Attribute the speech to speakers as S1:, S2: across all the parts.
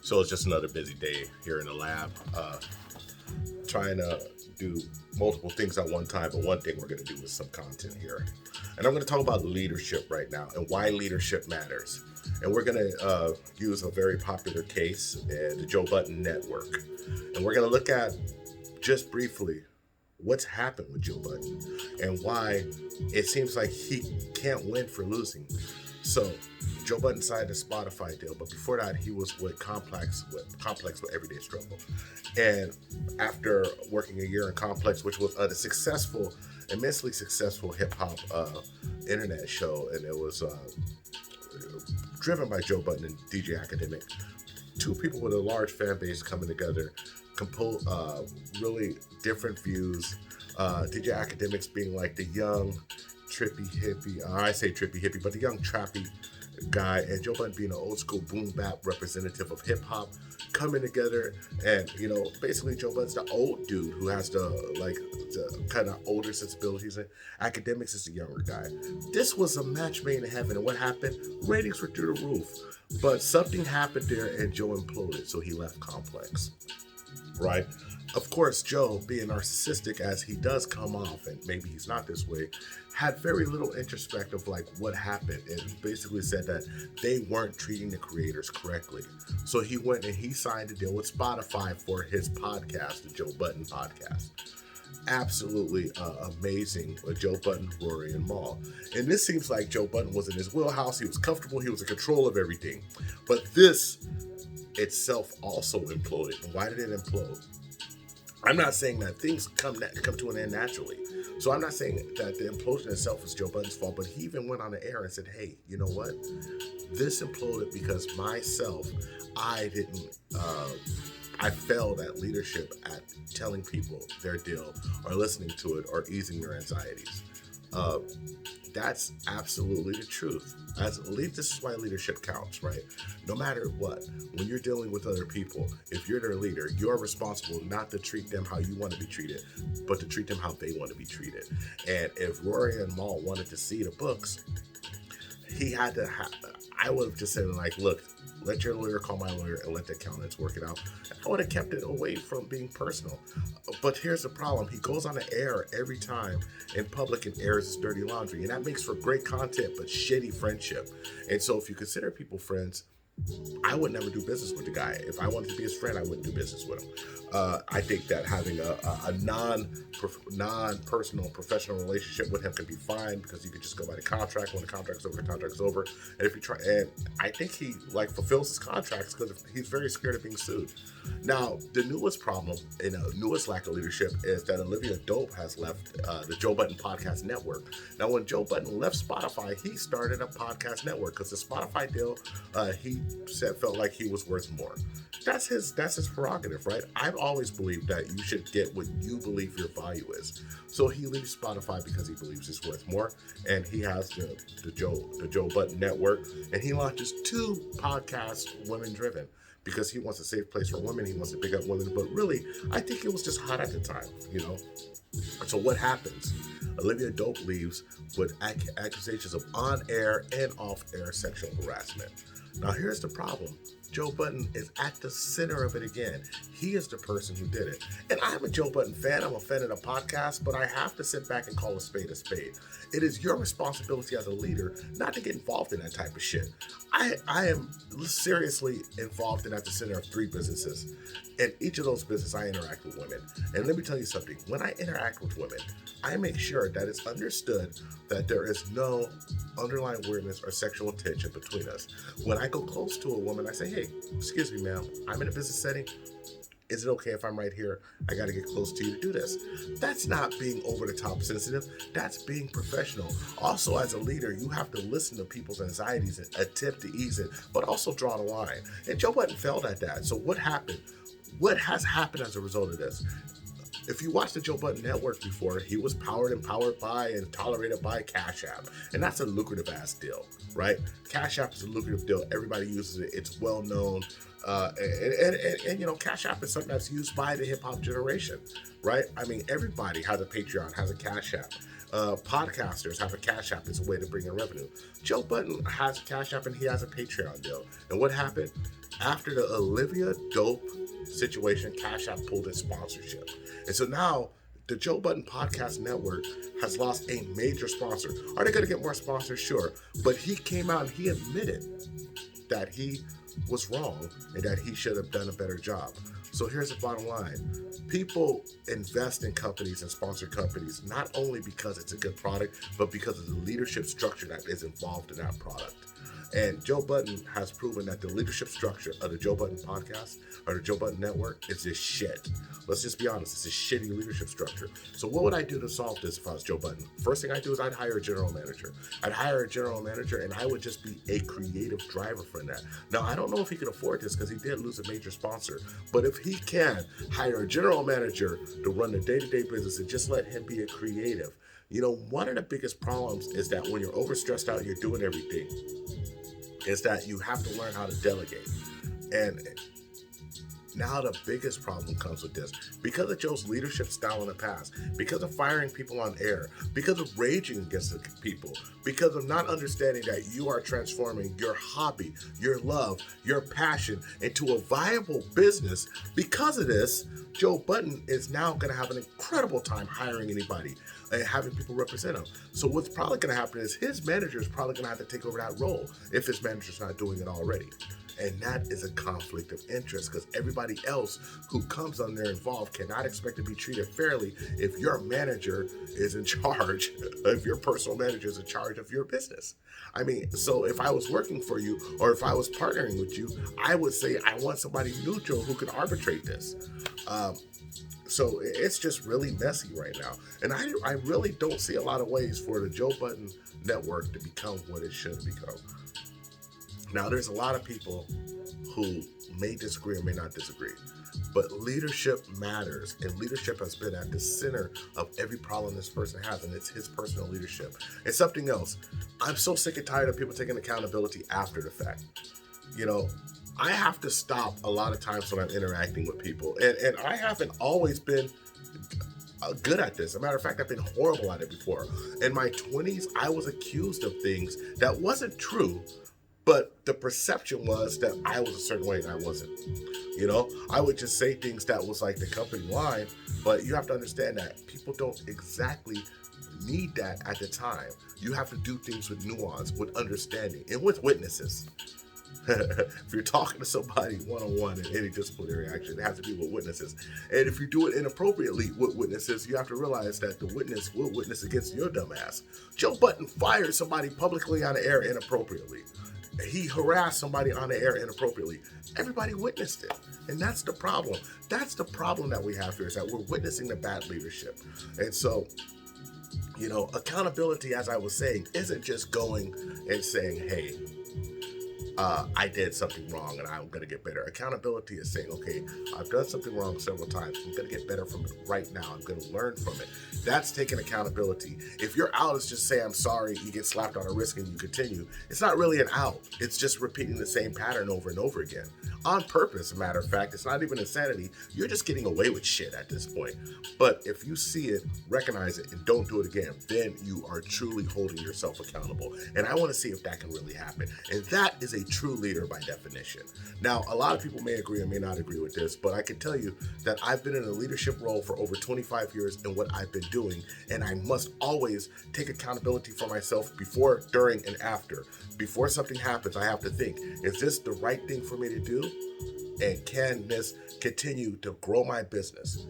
S1: So it's just another busy day here in the lab, trying to do multiple things at one time, but one thing we're going to do is some content here. And I'm going to talk about leadership right now and why leadership matters. And we're going to use a very popular case, the Joe Budden network. And we're going to look at, just briefly, what's happened with Joe Budden and why it seems like he can't win for losing. So Joe Budden signed a Spotify deal, but before that he was with Complex with Everyday Struggle. And after working a year in Complex, which was a successful, immensely successful hip hop internet show, and it was driven by Joe Budden and DJ Academic, two people with a large fan base coming together, really different views. DJ Academics being like the young trippy hippie, I say trippy hippie, but the young trappy guy, and Joe Budden being an old school boom bap representative of hip hop, coming together. And basically Joe Budden's the old dude who has the kind of older sensibilities, and Academics is the younger guy. This was a match made in heaven, and what happened? Ratings were through the roof, but something happened there and Joe imploded, so he left Complex, right? Of course, Joe, being narcissistic as he does come off, and maybe he's not this way, had very little introspective like what happened, and basically said that they weren't treating the creators correctly. So he went and he signed a deal with Spotify for his podcast, the Joe Budden podcast. Absolutely amazing with Joe Budden, Rory, and Mal. And this seems like Joe Budden was in his wheelhouse. He was comfortable. He was in control of everything. But this itself also imploded. And why did it implode? I'm not saying that things come to an end naturally. So I'm not saying that the implosion itself is Joe Budden's fault, but he even went on the air and said, hey, you know what? This imploded because I failed at leadership, at telling people their deal or listening to it or easing their anxieties. That's absolutely the truth. This is why leadership counts, right? No matter what, when you're dealing with other people, if you're their leader, you're responsible not to treat them how you want to be treated, but to treat them how they want to be treated. And if Rory and Mal wanted to see the books, I would have just said, like, look, let your lawyer call my lawyer and let the accountants work it out. I would have kept it away from being personal. But here's the problem. He goes on the air every time in public and airs his dirty laundry. And that makes for great content, but shitty friendship. And so if you consider people friends, I would never do business with the guy. If I wanted to be his friend, I wouldn't do business with him. I think that having a non-personal professional relationship with him can be fine, because you can just go by the contract. When the contract's over, the contract's over. And if you try, and I think he fulfills his contracts because he's very scared of being sued. Now, the newest problem and the newest lack of leadership is that Olivia Dope has left the Joe Budden Podcast Network. Now, when Joe Budden left Spotify, he started a podcast network because the Spotify deal, he said, felt like he was worth more. That's his prerogative, right? I've always believed that you should get what you believe your value is. So he leaves Spotify because he believes it's worth more, and he has the Joe Budden Network, and he launches 2 podcasts, women driven, because he wants a safe place for women. He wants to pick up women, but really, I think it was just hot at the time, So what happens? Olivia Dope leaves with accusations of on-air and off-air sexual harassment. Now, here's the problem. Joe Budden is at the center of it again. He is the person who did it. And I'm a Joe Budden fan. I'm a fan of the podcast, but I have to sit back and call a spade a spade. It is your responsibility as a leader not to get involved in that type of shit. I am seriously involved and at the center of 3 businesses. In each of those businesses, I interact with women. And let me tell you something. When I interact with women, I make sure that it's understood that there is no underlying weirdness or sexual tension between us. When I go close to a woman, I say, hey, excuse me, ma'am, I'm in a business setting. Is it okay if I'm right here? I got to get close to you to do this. That's not being over the top sensitive. That's being professional. Also, as a leader, you have to listen to people's anxieties and attempt to ease it, but also draw the line. And Joe Budden failed at that. So what happened? What has happened as a result of this? If you watched the Joe Budden Network before, he was powered by and tolerated by Cash App. And that's a lucrative ass deal, right? Cash App is a lucrative deal. Everybody uses it. It's well known. And Cash App is something that's used by the hip hop generation, right? I mean, everybody has a Patreon, has a Cash App. Podcasters have a Cash App as a way to bring in revenue. Joe Budden has a Cash App and he has a Patreon deal. And what happened? After the Olivia Dope situation, Cash App pulled its sponsorship. And so now the Joe Budden Podcast Network has lost a major sponsor. Are they going to get more sponsors? Sure. But he came out and he admitted that he was wrong and that he should have done a better job. So here's the bottom line. People invest in companies and sponsor companies not only because it's a good product, but because of the leadership structure that is involved in that product. And Joe Budden has proven that the leadership structure of the Joe Budden podcast or the Joe Budden network is just shit. Let's just be honest, it's a shitty leadership structure. So what would I do to solve this if I was Joe Budden? First thing I'd do is I'd hire a general manager. I'd hire a general manager and I would just be a creative driver for that. Now, I don't know if he can afford this because he did lose a major sponsor, but if he can hire a general manager to run the day-to-day business and just let him be a creative. You know, one of the biggest problems is that when you're overstressed out, you're doing everything, is that you have to learn how to delegate. And now the biggest problem comes with this. Because of Joe's leadership style in the past, because of firing people on air, because of raging against the people, because of not understanding that you are transforming your hobby, your love, your passion into a viable business, because of this, Joe Budden is now going to have an incredible time hiring anybody and having people represent him. So what's probably going to happen is his manager is probably going to have to take over that role if his manager's not doing it already. And that is a conflict of interest because everybody else who comes on there involved cannot expect to be treated fairly if your manager is in charge, if your personal manager is in charge of your business. I mean, so if I was working for you or if I was partnering with you, I would say I want somebody neutral who can arbitrate this. So it's just really messy right now. And I really don't see a lot of ways for the Joe Budden network to become what it should become. Now, there's a lot of people who may disagree or may not disagree, but leadership matters, and leadership has been at the center of every problem this person has, and it's his personal leadership. And something else, I'm so sick and tired of people taking accountability after the fact. You know, I have to stop a lot of times when I'm interacting with people, and I haven't always been good at this. As a matter of fact, I've been horrible at it before. In my 20s, I was accused of things that wasn't true, but the perception was that I was a certain way and I wasn't. You know, I would just say things that was like the company line, but you have to understand that people don't exactly need that at the time. You have to do things with nuance, with understanding, and with witnesses. If you're talking to somebody one-on-one in any disciplinary action, it has to be with witnesses. And if you do it inappropriately with witnesses, you have to realize that the witness will witness against your dumb ass. Joe Budden fired somebody publicly on the air inappropriately. He harassed somebody on the air inappropriately. Everybody witnessed it. And that's the problem. That's the problem that we have here, is that we're witnessing the bad leadership. And so, you know, accountability, as I was saying, isn't just going and saying, hey, I did something wrong and I'm going to get better. Accountability is saying, okay, I've done something wrong several times. I'm going to get better from it right now. I'm going to learn from it. That's taking accountability. If your out is just say, I'm sorry, you get slapped on the wrist and you continue, it's not really an out. It's just repeating the same pattern over and over again. On purpose, as a matter of fact. It's not even insanity. You're just getting away with shit at this point. But if you see it, recognize it, and don't do it again, then you are truly holding yourself accountable. And I want to see if that can really happen. And that is a true leader by definition. Now, a lot of people may agree or may not agree with this, but I can tell you that I've been in a leadership role for over 25 years in what I've been doing, and I must always take accountability for myself before, during, and after. Before something happens, I have to think, is this the right thing for me to do? And can this continue to grow my business?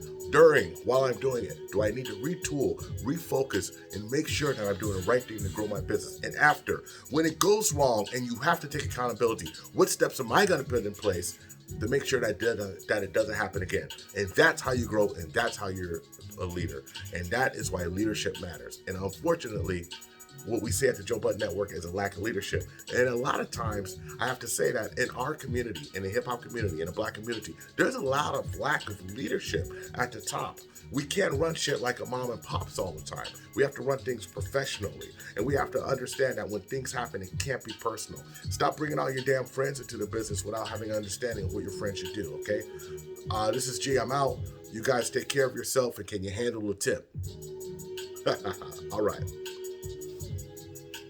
S1: While I'm doing it, do I need to retool, refocus, and make sure that I'm doing the right thing to grow my business? And after, when it goes wrong and you have to take accountability, what steps am I going to put in place to make sure that it doesn't happen again? And that's how you grow, and that's how you're a leader. And that is why leadership matters. And unfortunately, what we see at the Joe Budden Network is a lack of leadership. And a lot of times, I have to say that in our community, in the hip-hop community, in the black community, there's a lot of lack of leadership at the top. We can't run shit like a mom and pops all the time. We have to run things professionally. And we have to understand that when things happen, it can't be personal. Stop bringing all your damn friends into the business without having an understanding of what your friends should do, okay? This is G. I'm out. You guys take care of yourself, and can you handle a tip? All right.